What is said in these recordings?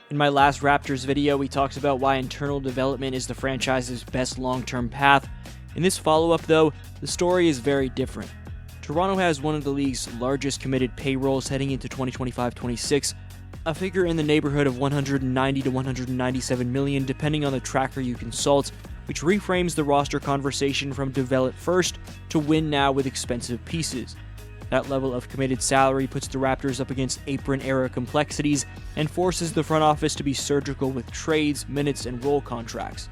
In my last Raptors video, we talked about why internal development is the franchise's best long-term path. In this follow-up, though, the story is very different. Toronto has one of the league's largest committed payrolls heading into 2025-26, a figure in the neighborhood of $190 to $197 million depending on the tracker you consult, which reframes the roster conversation from develop first to win now with expensive pieces. That level of committed salary puts the Raptors up against apron-era complexities and forces the front office to be surgical with trades, minutes, and role contracts.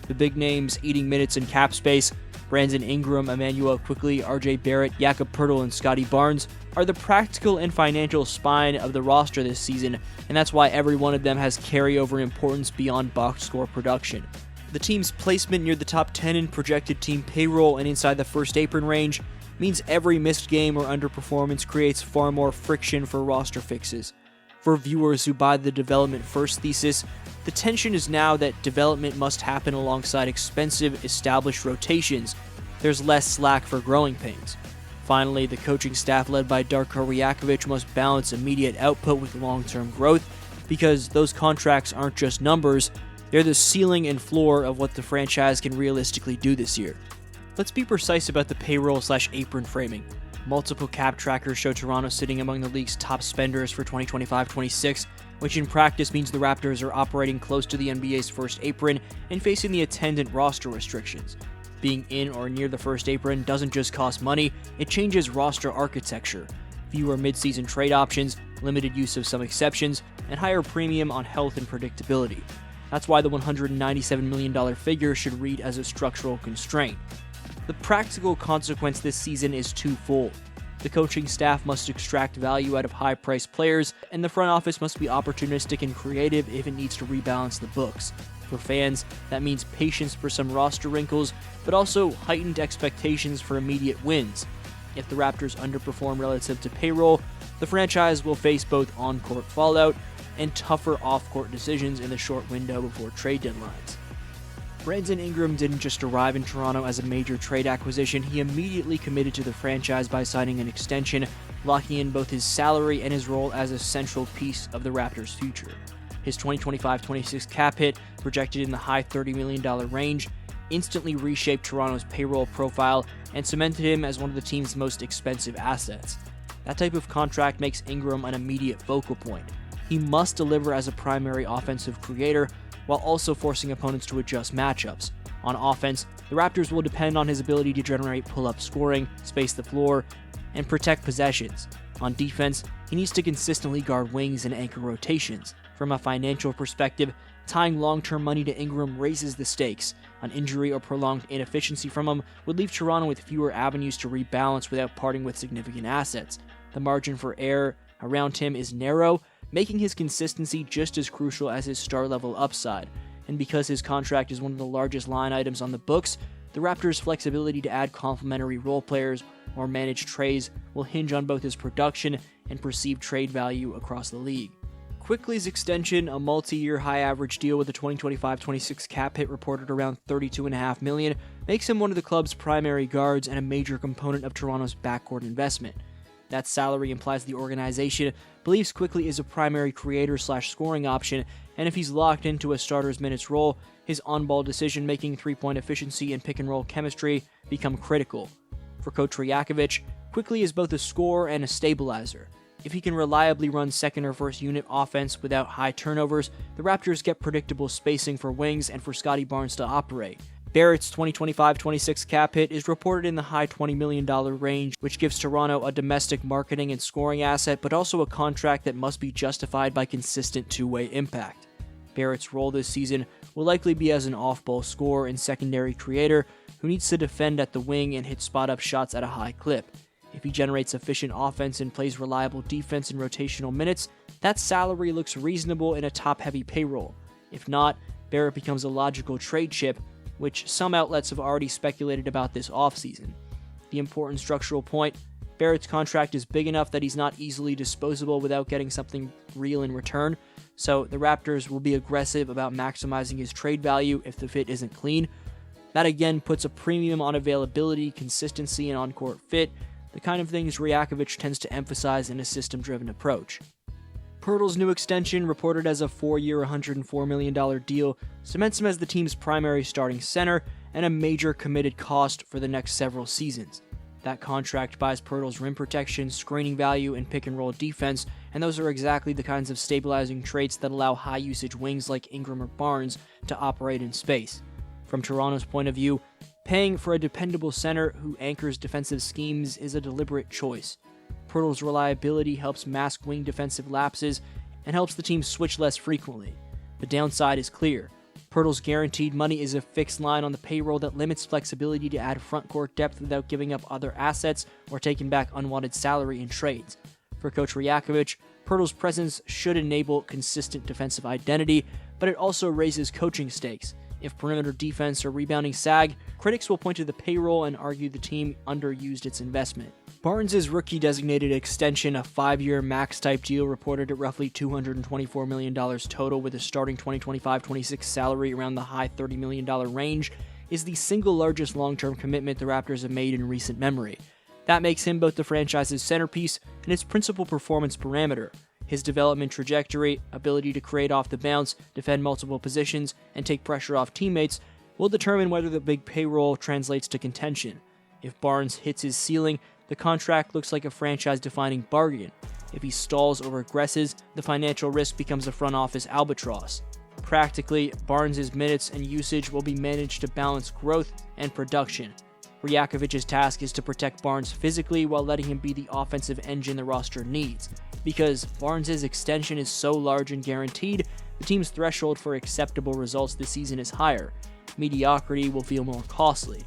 The big names eating minutes and cap space, Brandon Ingram, Emmanuel Quickley, RJ Barrett, Jakob Poeltl, and Scottie Barnes, are the practical and financial spine of the roster this season, and that's why every one of them has carryover importance beyond box score production. The team's placement near the top 10 in projected team payroll and inside the first apron range means every missed game or underperformance creates far more friction for roster fixes. For viewers who buy the development first thesis, the tension is now that development must happen alongside expensive, established rotations. There's less slack for growing pains. Finally, the coaching staff led by Darko Rajakovic must balance immediate output with long-term growth, because those contracts aren't just numbers, they're the ceiling and floor of what the franchise can realistically do this year. Let's be precise about the payroll/apron framing. Multiple cap trackers show Toronto sitting among the league's top spenders for 2025-26, which in practice means the Raptors are operating close to the NBA's first apron and facing the attendant roster restrictions. Being in or near the first apron doesn't just cost money, it changes roster architecture. Fewer mid-season trade options, limited use of some exceptions, and higher premium on health and predictability. That's why the $197 million figure should read as a structural constraint. The practical consequence this season is twofold. The coaching staff must extract value out of high-priced players, and the front office must be opportunistic and creative if it needs to rebalance the books. For fans, that means patience for some roster wrinkles, but also heightened expectations for immediate wins. If the Raptors underperform relative to payroll, the franchise will face both on-court fallout and tougher off-court decisions in the short window before trade deadlines. Brandon Ingram didn't just arrive in Toronto as a major trade acquisition, he immediately committed to the franchise by signing an extension, locking in both his salary and his role as a central piece of the Raptors' future. His 2025-26 cap hit, projected in the high $30 million range, instantly reshaped Toronto's payroll profile and cemented him as one of the team's most expensive assets. That type of contract makes Ingram an immediate focal point. He must deliver as a primary offensive creator, while also forcing opponents to adjust matchups. On offense, the Raptors will depend on his ability to generate pull-up scoring, space the floor, and protect possessions. On defense, he needs to consistently guard wings and anchor rotations. From a financial perspective, tying long-term money to Ingram raises the stakes. An injury or prolonged inefficiency from him would leave Toronto with fewer avenues to rebalance without parting with significant assets. The margin for error around him is narrow, making his consistency just as crucial as his star-level upside. And because his contract is one of the largest line items on the books, the Raptors' flexibility to add complementary role players or manage trades will hinge on both his production and perceived trade value across the league. Quickley's extension, a multi-year high-average deal with a 2025-26 cap hit reported around $32.5 million, makes him one of the club's primary guards and a major component of Toronto's backcourt investment. That salary implies the organization believes Quickley is a primary creator/scoring option, and if he's locked into a starter's minutes role, his on-ball decision-making, three-point efficiency, and pick-and-roll chemistry become critical. For Coach Rajakovic, Quickley is both a scorer and a stabilizer. If he can reliably run second or first unit offense without high turnovers, the Raptors get predictable spacing for wings and for Scottie Barnes to operate. Barrett's 2025-26 cap hit is reported in the high $20 million range, which gives Toronto a domestic marketing and scoring asset, but also a contract that must be justified by consistent two-way impact. Barrett's role this season will likely be as an off-ball scorer and secondary creator who needs to defend at the wing and hit spot-up shots at a high clip. If he generates efficient offense and plays reliable defense in rotational minutes, that salary looks reasonable in a top-heavy payroll. If not, Barrett becomes a logical trade chip, which some outlets have already speculated about this offseason. The important structural point, Barrett's contract is big enough that he's not easily disposable without getting something real in return, so the Raptors will be aggressive about maximizing his trade value if the fit isn't clean. That again puts a premium on availability, consistency, and on-court fit, the kind of things Rajakovic tends to emphasize in a system-driven approach. Poeltl's new extension, reported as a 4-year, $104 million deal, cements him as the team's primary starting center and a major committed cost for the next several seasons. That contract buys Poeltl's rim protection, screening value, and pick-and-roll defense, and those are exactly the kinds of stabilizing traits that allow high-usage wings like Ingram or Barnes to operate in space. From Toronto's point of view, paying for a dependable center who anchors defensive schemes is a deliberate choice. Poeltl's reliability helps mask wing defensive lapses and helps the team switch less frequently. The downside is clear. Poeltl's guaranteed money is a fixed line on the payroll that limits flexibility to add frontcourt depth without giving up other assets or taking back unwanted salary in trades. For Coach Rajakovic, Poeltl's presence should enable consistent defensive identity, but it also raises coaching stakes. If perimeter defense or rebounding sag, critics will point to the payroll and argue the team underused its investment. Barnes' rookie-designated extension, a 5-year max-type deal reported at roughly $224 million total with a starting 2025-26 salary around the high $30 million range, is the single largest long-term commitment the Raptors have made in recent memory. That makes him both the franchise's centerpiece and its principal performance parameter. His development trajectory, ability to create off the bounce, defend multiple positions, and take pressure off teammates will determine whether the big payroll translates to contention. If Barnes hits his ceiling, the contract looks like a franchise-defining bargain. If he stalls or regresses, the financial risk becomes a front office albatross. Practically, Barnes' minutes and usage will be managed to balance growth and production. Rajakovic's task is to protect Barnes physically while letting him be the offensive engine the roster needs. Because Barnes' extension is so large and guaranteed, the team's threshold for acceptable results this season is higher. Mediocrity will feel more costly.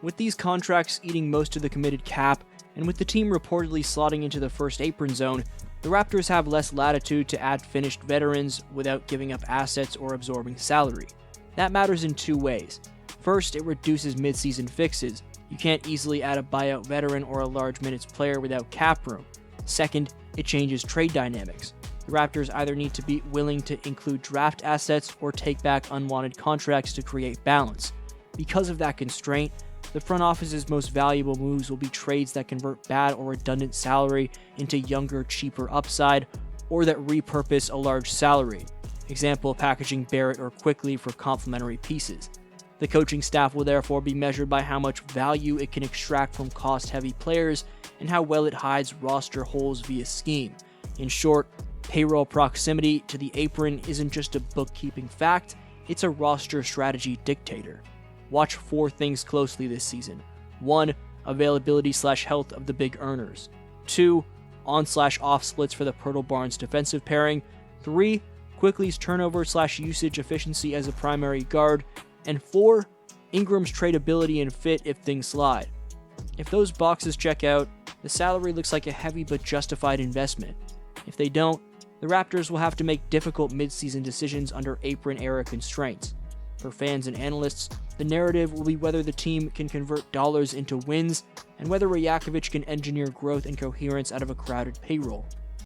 With these contracts eating most of the committed cap, and with the team reportedly slotting into the first apron zone, the Raptors have less latitude to add finished veterans without giving up assets or absorbing salary. That matters in two ways. First, it reduces mid-season fixes. You can't easily add a buyout veteran or a large minutes player without cap room. Second, it changes trade dynamics. The Raptors either need to be willing to include draft assets or take back unwanted contracts to create balance. Because of that constraint, the front office's most valuable moves will be trades that convert bad or redundant salary into younger, cheaper upside, or that repurpose a large salary. Example, packaging Barrett or Quickley for complementary pieces. The coaching staff will therefore be measured by how much value it can extract from cost-heavy players and how well it hides roster holes via scheme. In short, payroll proximity to the apron isn't just a bookkeeping fact, it's a roster strategy dictator. Watch 4 things closely this season. 1. Availability/health of the big earners. 2. On/off splits for the Poeltl-Barnes defensive pairing. 3. Quickley's turnover/usage efficiency as a primary guard. And 4. Ingram's tradability and fit if things slide. If those boxes check out, the salary looks like a heavy but justified investment. If they don't, the Raptors will have to make difficult mid-season decisions under apron-era constraints. For fans and analysts, the narrative will be whether the team can convert dollars into wins and whether Rajakovic can engineer growth and coherence out of a crowded payroll.